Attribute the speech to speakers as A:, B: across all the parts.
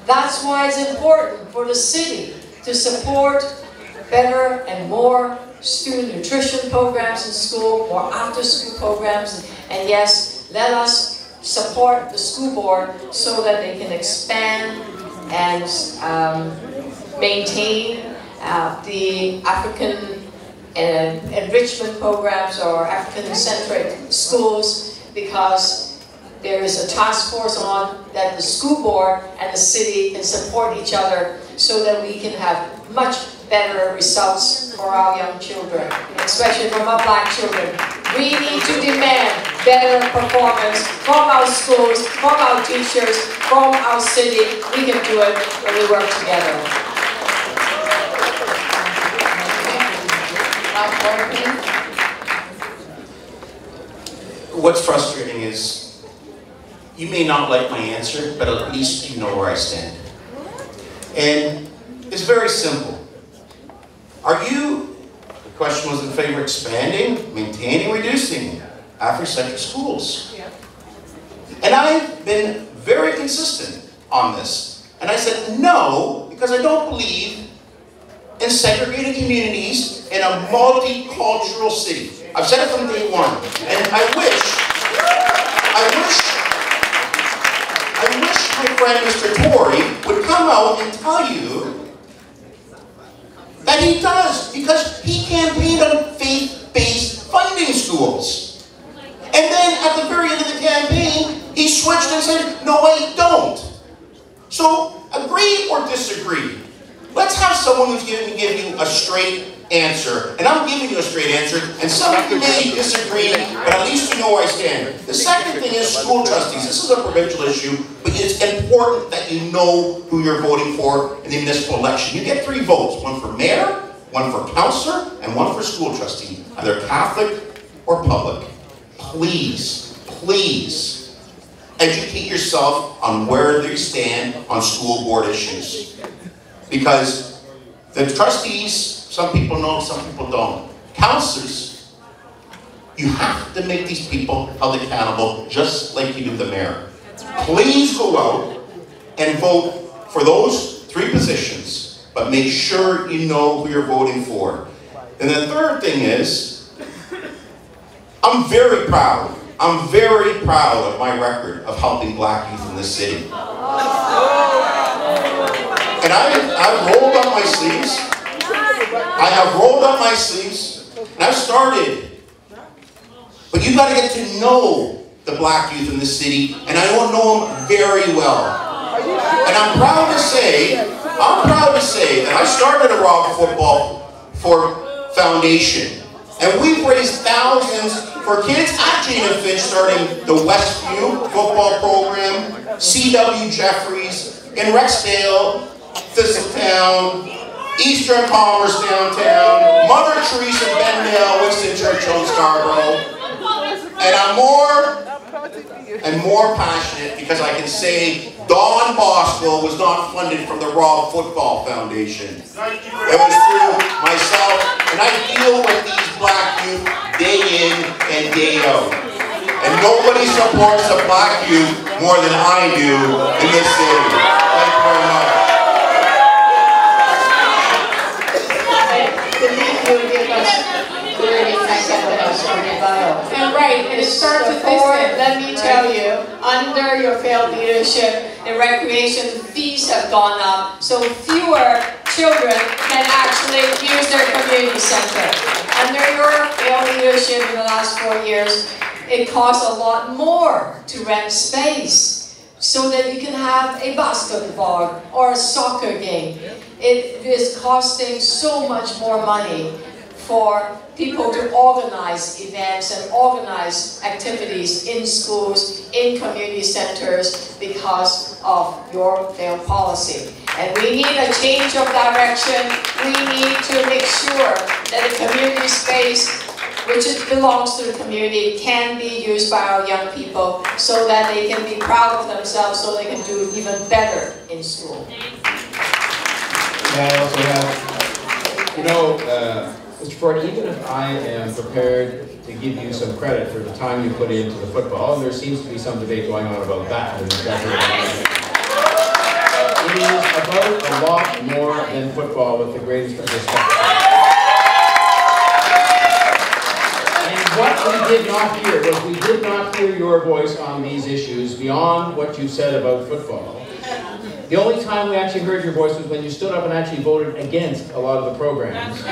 A: That's why it's important for the city to support better and more student nutrition programs in school, more after-school programs, and yes, let us support the school board so that they can expand and maintain the African enrichment programs or African-centric schools, because there is a task force on that the school board and the city can support each other so that we can have much better results for our young children, especially from our black children. We need to demand better performance from our schools, from our teachers, from our city. We can do it when we work together.
B: What's frustrating is you may not like my answer, but at least you know where I stand. And it's very simple. Are you, the question was in favor of expanding, maintaining, reducing Afrocentric schools? Yeah. And I've been very consistent on this. And I said no, because I don't believe in segregated communities in a multicultural city. I've said it from day one. And I wish my friend Mr. Tory would come out and tell you that he does, because he campaigned on faith-based funding schools. And then at the very end of the campaign, he switched and said, no, I don't. So agree or disagree. Let's have someone who's going to give you a straight answer. And I'm giving you a straight answer, and some of you may disagree, but at least you know where I stand. The second thing is school trustees. This is a provincial issue, but it's important that you know who you're voting for in the municipal election. You get 3 votes, one for mayor, one for councillor, and one for school trustee, either Catholic or public. Please, please, educate yourself on where they stand on school board issues. Because the trustees, some people know, some people don't. Councillors, you have to make these people held accountable just like you do the mayor. Please go out and vote for those 3 positions, but make sure you know who you're voting for. And the third thing is, I'm very proud of my record of helping black youth in this city. And I've rolled up my sleeves. I have rolled up my sleeves, and I've started. But you got to get to know the black youth in the city, and I don't know them very well. And I'm proud to say that I started a Rob Football Foundation, and we've raised thousands for kids at Jane and Finch, starting the Westview football program, C.W. Jeffries, in Rexdale, Thistletown, Eastern Commerce downtown, Mother Teresa, Bendale, Winston Churchill, Scarborough. And I'm more passionate because I can say Don Bosco was not funded from the Rob Football Foundation. It was through myself, and I deal with these black youth day in and day out. And nobody supports the black youth more than I do in this city. Thank you very much.
A: And right, it starts with this thing. Let me tell you, under your failed leadership, the recreation fees have gone up, so fewer children can actually use their community center. Under your failed leadership in the last 4 years, it costs a lot more to rent space so that you can have a basketball or a soccer game. It is costing so much more money for people to organize events and organize activities in schools, in community centers, because of your failed policy. And we need a change of direction. We need to make sure that the community space, which belongs to the community, can be used by our young people so that they can be proud of themselves, so they can do even better in school.
C: Yeah, I also have, Mr. Ford, even if I am prepared to give you some credit for the time you put into the football, and there seems to be some debate going on about that in the about a lot more than football, with the greatest of respect. And what we did not hear was we did not hear your voice on these issues beyond what you said about football. The only time we actually heard your voice was when you stood up and actually voted against a lot of the programs.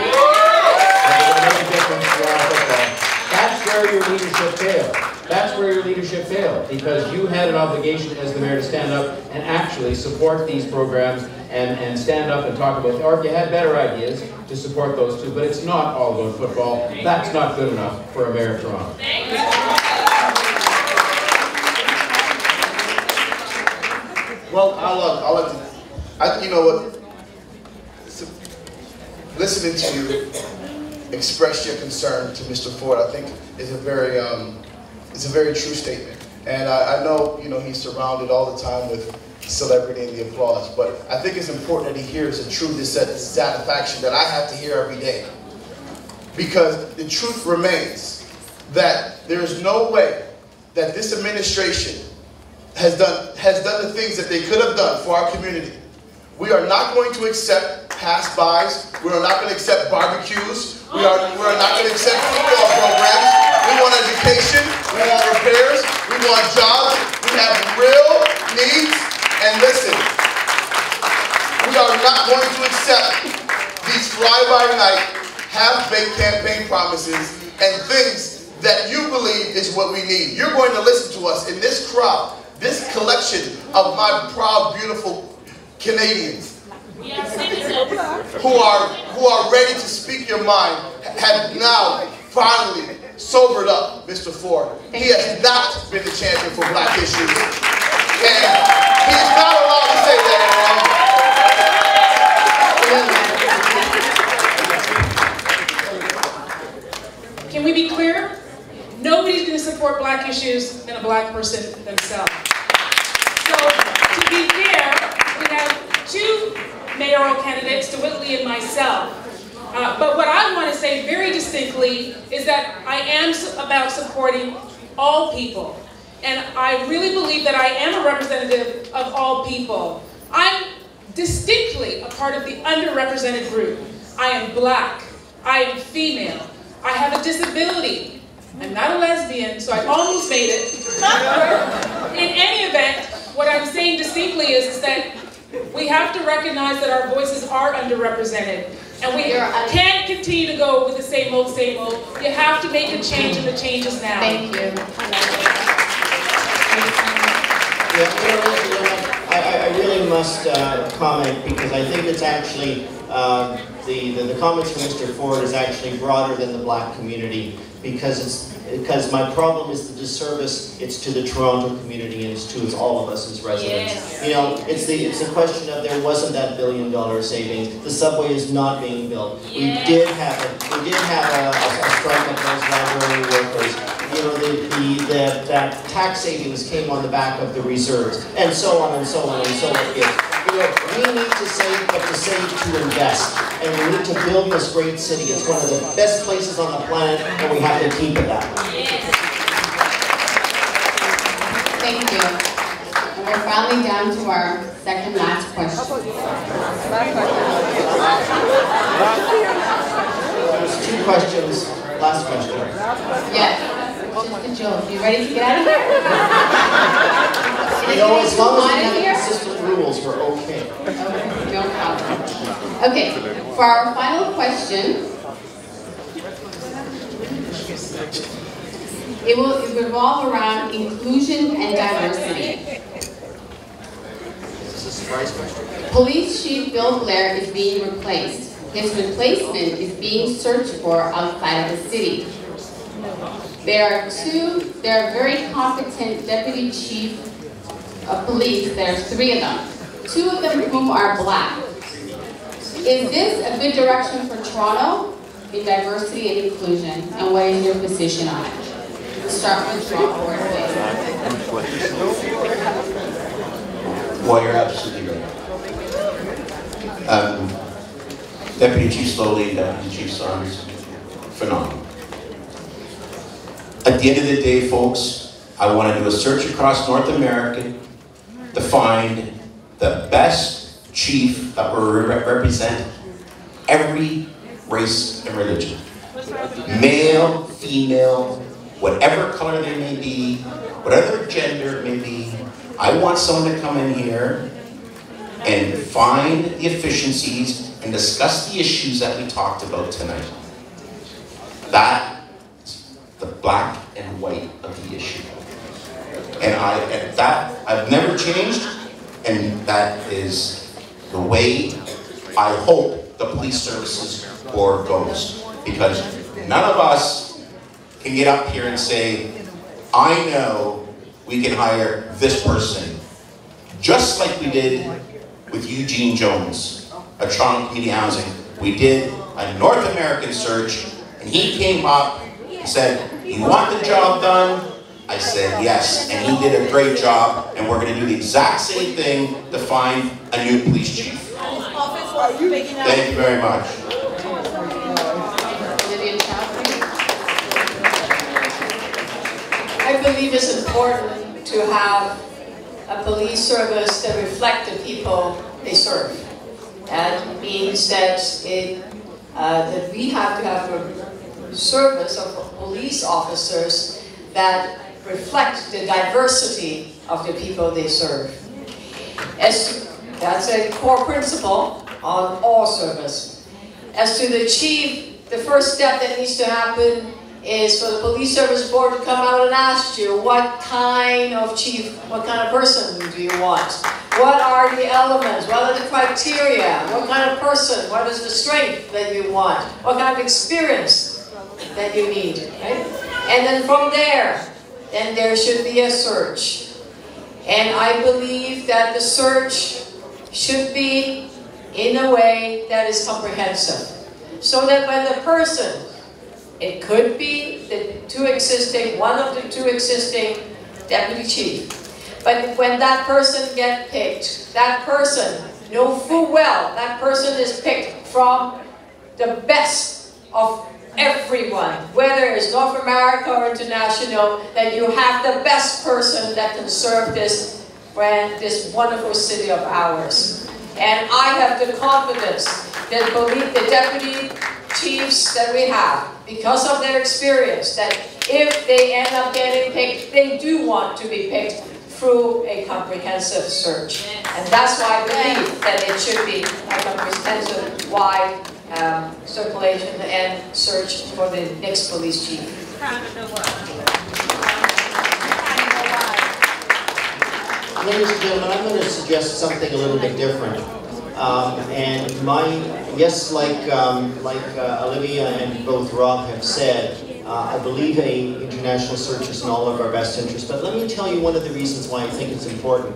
C: That's where your leadership failed. That's where your leadership failed, because you had an obligation as the mayor to stand up and actually support these programs and stand up and talk about, or if you had better ideas, to support those too. But it's not all about football. That's not good enough for a mayor of Toronto.
D: Well, I like to, you know what, listening to you express your concern to Mr. Ford, I think is a very true statement. And I know, you know, he's surrounded all the time with celebrity and the applause, but I think it's important that he hears the true dissatisfaction that I have to hear every day. Because the truth remains that there is no way that this administration has done the things that they could have done for our community. We are not going to accept pass-bys. We are not going to accept barbecues. We are not going to accept football programs. We want education. We want repairs. We want jobs. We have real needs. And listen, we are not going to accept these fly-by-night, half-baked campaign promises and things that you believe is what we need. You're going to listen to us in this crowd, this collection of my proud, beautiful Canadians who are ready to speak your mind, have now finally sobered up Mr. Ford. He has not been the champion for black issues. And he's not allowed to say that
E: anymore. Can we be clear? Nobody's going to support black issues than a black person themselves. So, to be fair, we have two mayoral candidates, Dewitt Lee and myself. But what I want to say very distinctly is that I am about supporting all people. And I really believe that I am a representative of all people. I'm distinctly a part of the underrepresented group. I am black. I am female. I have a disability. I'm not a lesbian, so I almost made it. In any event, what I'm saying distinctly is that we have to recognize that our voices are underrepresented. And we can't continue to go with the same old, same old. You have to make a change, and the change is now.
A: Thank you.
F: I really must comment, because I think it's actually, the comments from Mr. Ford is actually broader than the black community, because my problem is the disservice it's to the Toronto community and it's all of us as residents. Yes. You know, it's the question of there wasn't that $1 billion savings. The subway is not being built. Yes. We did have a strike at those library workers. You know, that tax savings came on the back of the reserves, and so on and so on and so on. You know, we need to save, but to save to invest, and we need to build this great city. It's one of the best places on the planet, and we have to keep it that way.
A: Thank you. And we're finally down to our second last question.
F: There's two questions. Last question.
A: Yes. Just a joke. You ready to get out of here?
F: You know, as long as we have consistent rules, we're okay.
A: Okay, no problem. Okay, for our final question, it will revolve around inclusion and diversity.
F: This is a surprise question.
A: Police Chief Bill Blair is being replaced. His replacement is being searched for outside of the city. There are very competent deputy chief of police. There are 3 of them. 2 of them whom are black. Is this a good direction for Toronto in diversity and inclusion? And what is your position on it? We'll start with Toronto Board, please.
B: Well, you're absolutely right. Deputy Chief Slowly, Deputy Chief Saunders, phenomenal. At the end of the day, folks, I want to do a search across North America to find the best chief that will represent every race and religion. Male, female, whatever color they may be, whatever gender it may be. I want someone to come in here and find the efficiencies and discuss the issues that we talked about tonight. That's the black and white of the issue. And I've never changed, and that is the way I hope the police services board goes. Because none of us can get up here and say, I know we can hire this person, just like we did with Eugene Jones at Toronto Community Housing. We did a North American search, and he came up and said, you want the job done? I said yes, and he did a great job, and we're going to do the exact same thing to find a new police chief. Thank you very much.
A: Olivia Chow. I believe it's important to have a police service that reflects the people they serve. That means that that we have to have a service of police officers that reflect the diversity of the people they serve. That's a core principle on all service. As to the chief, the first step that needs to happen is for the police service board to come out and ask you, what kind of chief, what kind of person do you want? What are the elements? What are the criteria? What kind of person? What is the strength that you want? What kind of experience that you need, right? And then from there, then there should be a search. And I believe that the search should be in a way that is comprehensive. So that when the person, it could be one of the two existing deputy chief. But when that person gets picked, that person know full well that person is picked from the best of everyone, whether it's North America or international, that you have the best person that can serve this wonderful city of ours. And I have the confidence that the deputy chiefs that we have, because of their experience, that if they end up getting picked, they do want to be picked through a comprehensive search. And that's why I believe that it should be a comprehensive, wide circulation and search for the next police chief.
F: Ladies and gentlemen, I'm going to suggest something a little bit different. Like Olivia and both Rob have said, I believe an international search is in all of our best interest. But let me tell you one of the reasons why I think it's important.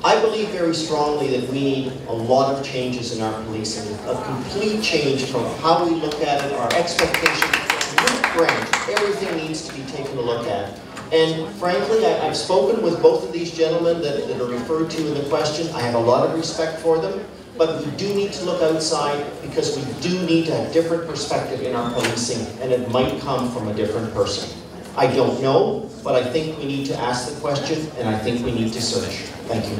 F: I believe very strongly that we need a lot of changes in our policing, a complete change from how we look at it, our expectations, everything needs to be taken a look at. And frankly, I've spoken with both of these gentlemen that are referred to in the question. I have a lot of respect for them, but we do need to look outside because we do need to have different perspective in our policing, and it might come from a different person. I don't know, but I think we need to ask the question, and I think we need to search. Thank you.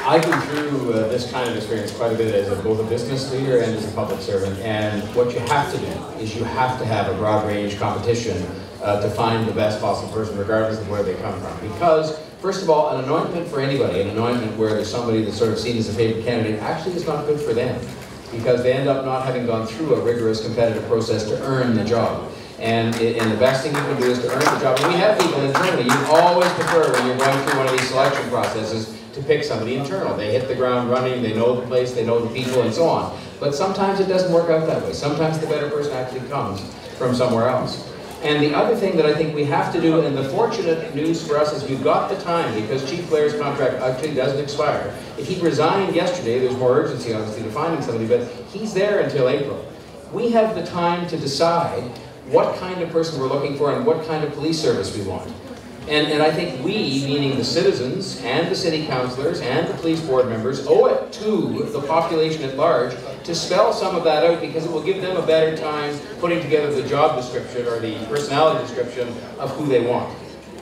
C: I've been through this kind of experience quite a bit as both a business leader and as a public servant, and what you have to do is you have to have a broad range competition to find the best possible person regardless of where they come from. Because, first of all, an anointment for anybody, an anointment where there's somebody that's sort of seen as a favorite candidate, actually is not good for them, because they end up not having gone through a rigorous competitive process to earn the job. And the best thing you can do is to earn the job. And we have people internally. You always prefer, when you're going through one of these selection processes, to pick somebody internal. They hit the ground running, they know the place, they know the people, and so on. But sometimes it doesn't work out that way. Sometimes the better person actually comes from somewhere else. And the other thing that I think we have to do, and the fortunate news for us is we've got the time, because Chief Blair's contract actually doesn't expire. If he resigned yesterday, there's more urgency obviously to finding somebody, but he's there until April. We have the time to decide what kind of person we're looking for and what kind of police service we want. And I think we, meaning the citizens and the city councillors and the police board members, owe it to the population at large to spell some of that out, because it will give them a better time putting together the job description or the personality description of who they want.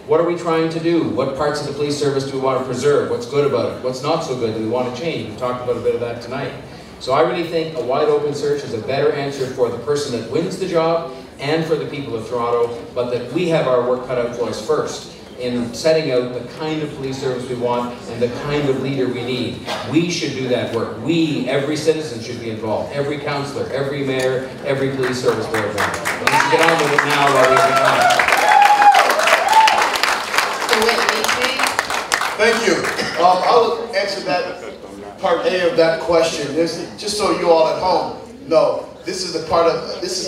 C: What are we trying to do? What parts of the police service do we want to preserve? What's good about it? What's not so good that we want to change? We talked about a bit of that tonight. So I really think a wide open search is a better answer for the person that wins the job and for the people of Toronto, but that we have our work cut out for us first in setting out the kind of police service we want and the kind of leader we need. We should do that work. We, every citizen, should be involved. Every councillor, every mayor, every police service board member. But let's get on with it now while we have time.
D: Thank you. I'll answer that part A of that question. Just so you all at home know, this is the part of this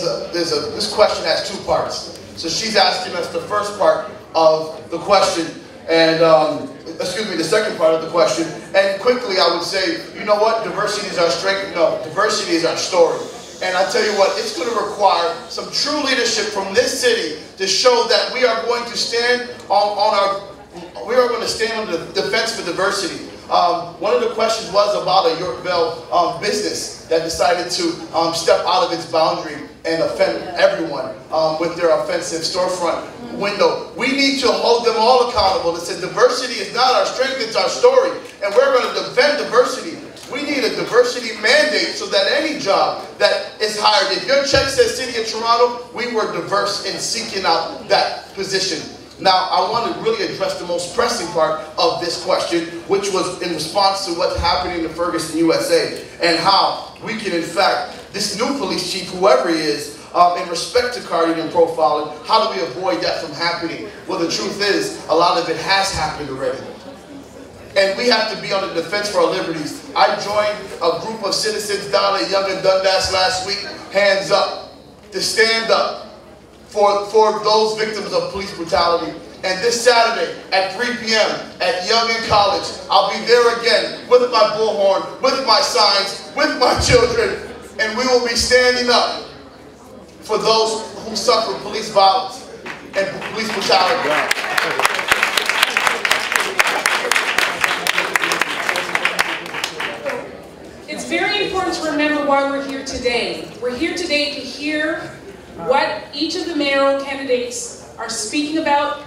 D: question has two parts. So she's asking us the first part of the question, and excuse me, the second part of the question. And quickly, I would say, you know what? Diversity is our strength. No, diversity is our story. And I tell you what, it's going to require some true leadership from this city to show that we are going to stand we are going to stand on the defense for diversity. One of the questions was about a Yorkville business that decided to step out of its boundary and offend everyone with their offensive storefront window. We need to hold them all accountable. It said diversity is not our strength, it's our story. And we're going to defend diversity. We need a diversity mandate so that any job that is hired, if your check says City of Toronto, we were diverse in seeking out that position. Now, I want to really address the most pressing part of this question, which was in response to what's happening in Ferguson, USA, and how we can, in fact, this new police chief, whoever he is, in respect to carding and profiling, how do we avoid that from happening? Well, the truth is, a lot of it has happened already. And we have to be on the defense for our liberties. I joined a group of citizens down at Yonge and Dundas last week, hands up, to stand up for those victims of police brutality. And this Saturday at 3 p.m. at Yonge and College, I'll be there again with my bullhorn, with my signs, with my children, and we will be standing up for those who suffer police violence and police brutality.
E: It's very important to remember why we're here today. We're here today to hear what each of the mayoral candidates are speaking about,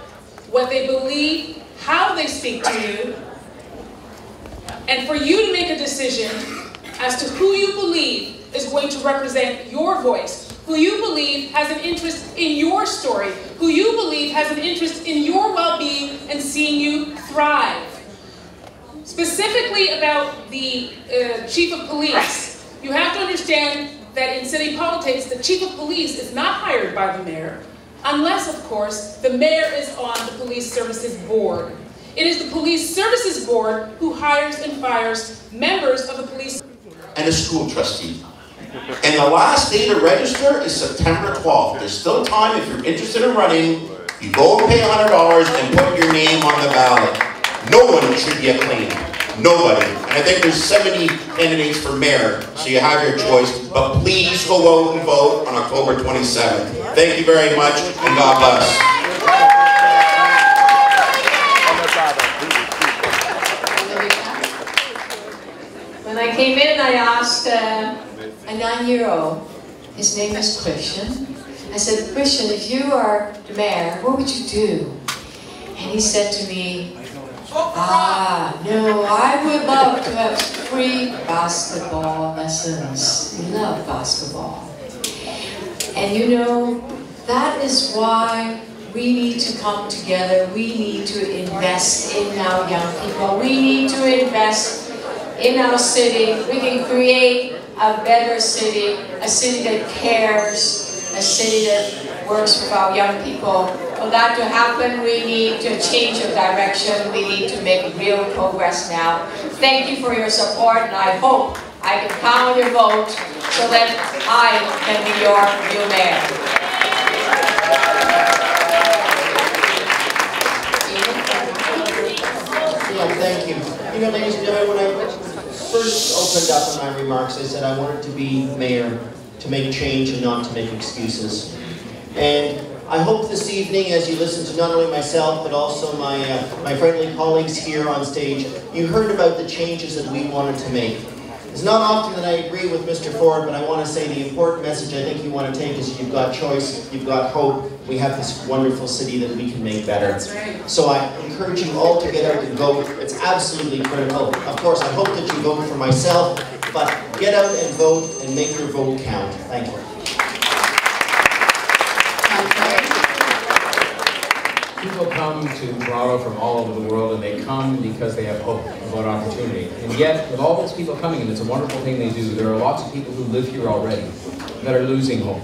E: what they believe, how they speak to you, and for you to make a decision as to who you believe is going to represent your voice, who you believe has an interest in your story, who you believe has an interest in your well-being and seeing you thrive. Specifically about the chief of police, you have to understand that in city politics, the chief of police is not hired by the mayor, unless, of course, the mayor is on the police services board. It is the police services board who hires and fires members of the police.
B: And a school trustee. And the last day to register is September 12th. There's still time if you're interested in running. You go and pay $100 and put your name on the ballot. No one should be acclaimed. Nobody. And I think there's 70 candidates for mayor, so you have your choice. But please go out and vote on October 27th. Thank you very much, and God bless.
A: When I came in, I asked a 9-year-old, his name is Christian. I said, Christian, if you are the mayor, what would you do? And he said to me, no, I would love to have free basketball lessons. We love basketball. And you know, that is why we need to come together. We need to invest in our young people. We need to invest in our city. We can create a better city, a city that cares, a city that works with our young people. For that to happen, we need to change of direction. We need to make real progress now. Thank you for your support, and I hope I can count on your vote so that I can be your new mayor.
F: Yeah, thank you. You know, ladies and gentlemen, when I first opened up in my remarks, I said I wanted to be mayor to make change and not to make excuses. And I hope this evening, as you listen to not only myself, but also my friendly colleagues here on stage, you heard about the changes that we wanted to make. It's not often that I agree with Mr. Ford, but I want to say the important message I think you want to take is you've got choice, you've got hope, we have this wonderful city that we can make better.
E: That's right.
F: So I encourage you all to get out and vote. It's absolutely critical. Of course, I hope that you vote for myself, but get out and vote and make your vote count. Thank you.
C: People come to Toronto from all over the world, and they come because they have hope about opportunity. And yet, with all those people coming, and it's a wonderful thing they do, there are lots of people who live here already that are losing hope.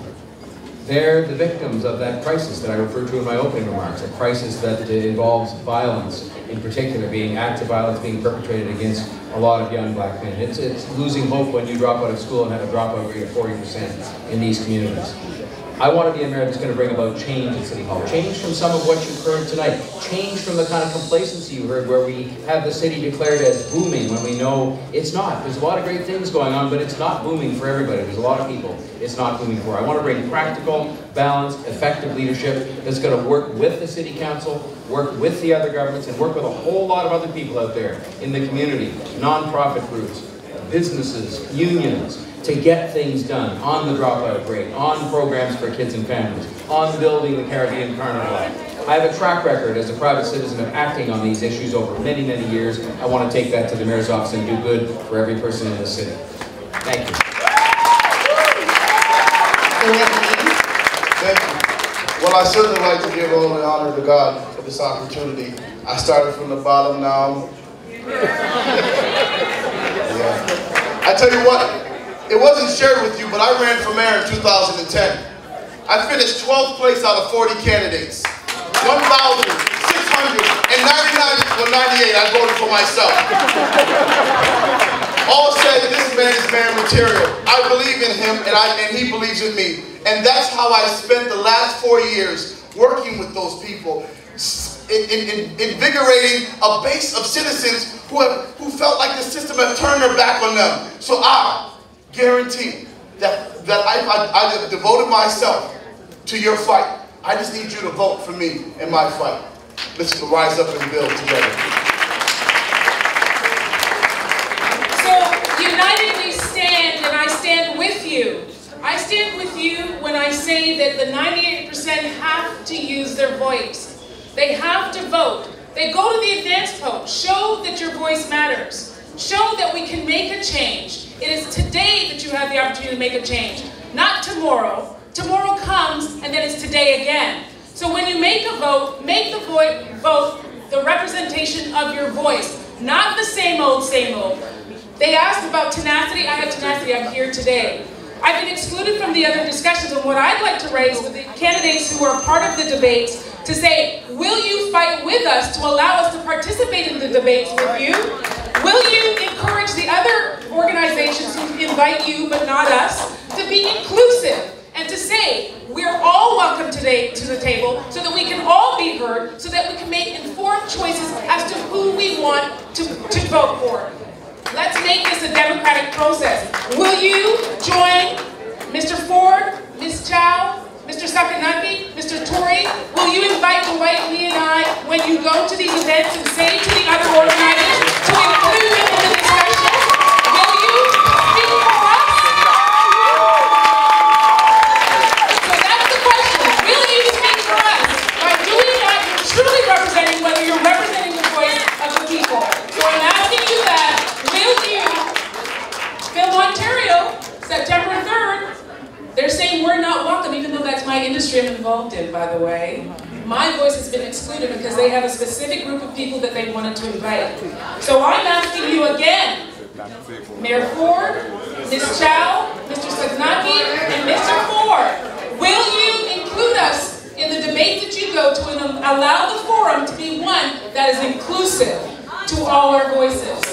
C: They're the victims of that crisis that I referred to in my opening remarks, a crisis that involves violence, in particular, active violence being perpetrated against a lot of young black men. It's losing hope when you drop out of school and have a dropout rate of 40% in these communities. I want to be a mayor that's going to bring about change in City Hall. Change from some of what you've heard tonight. Change from the kind of complacency you heard where we have the city declared as booming when we know it's not. There's a lot of great things going on, but it's not booming for everybody. There's a lot of people it's not booming for. I want to bring practical, balanced, effective leadership that's going to work with the City Council, work with the other governments, and work with a whole lot of other people out there in the community, non-profit groups, businesses, unions, to get things done on the dropout rate, on programs for kids and families, on building the Caribbean Carnival. I have a track record as a private citizen of acting on these issues over many, many years. I want to take that to the mayor's office and do good for every person in the city. Thank you.
D: Thank you. Well, I certainly like to give all the honor to God for this opportunity. I started from the bottom now. Yeah. I tell you what, it wasn't shared with you, but I ran for mayor in 2010. I finished 12th place out of 40 candidates. 1,698 I voted for myself. All said, this man is mayor material. I believe in him, and he believes in me. And that's how I spent the last 4 years working with those people, invigorating a base of citizens who felt like the system had turned their back on them. So I guarantee that I devoted myself to your fight. I just need you to vote for me in my fight. Let's rise up and build together.
E: So, united we stand, and I stand with you. I stand with you when I say that the 98% have to use their voice. They have to vote. They go to the advance vote. Show that your voice matters. Show that we can make a change. It is today that you have the opportunity to make a change, not tomorrow. Tomorrow comes, and then it's today again. So when you make a vote, make the vote the representation of your voice, not the same old, same old. They asked about tenacity. I have tenacity. I'm here today. I've been excluded from the other discussions, and what I'd like to raise with the candidates who are part of the debates to say, will you fight with us to allow us to participate in the debates with you? Will you encourage the other organizations who invite you but not us to be inclusive and to say we're all welcome today to the table so that we can all be heard, so that we can make informed choices as to who we want to vote for. Let's make this a democratic process. Will you join Mr. Ford, Ms. Chow, Mr. Soknacki, Mr. Tory? Will you invite Dewitt Lee and I, when you go to these events, and say to the other organizers to include them in the discussion? Will you speak for us? So that's the question. Will you speak for us? By doing that, you're truly representing whether you're representing the voice of the people. So I'm asking you that. Will you? Film Ontario, September 3rd. They're saying we're not welcome, even though that's my industry I'm involved in, by the way. My voice has been excluded because they have a specific group of people that they wanted to invite. So I'm asking you again, Mayor Ford, Ms. Chow, Mr. Soknacki, and Mr. Ford, will you include us in the debate that you go to and allow the forum to be one that is inclusive to all our voices?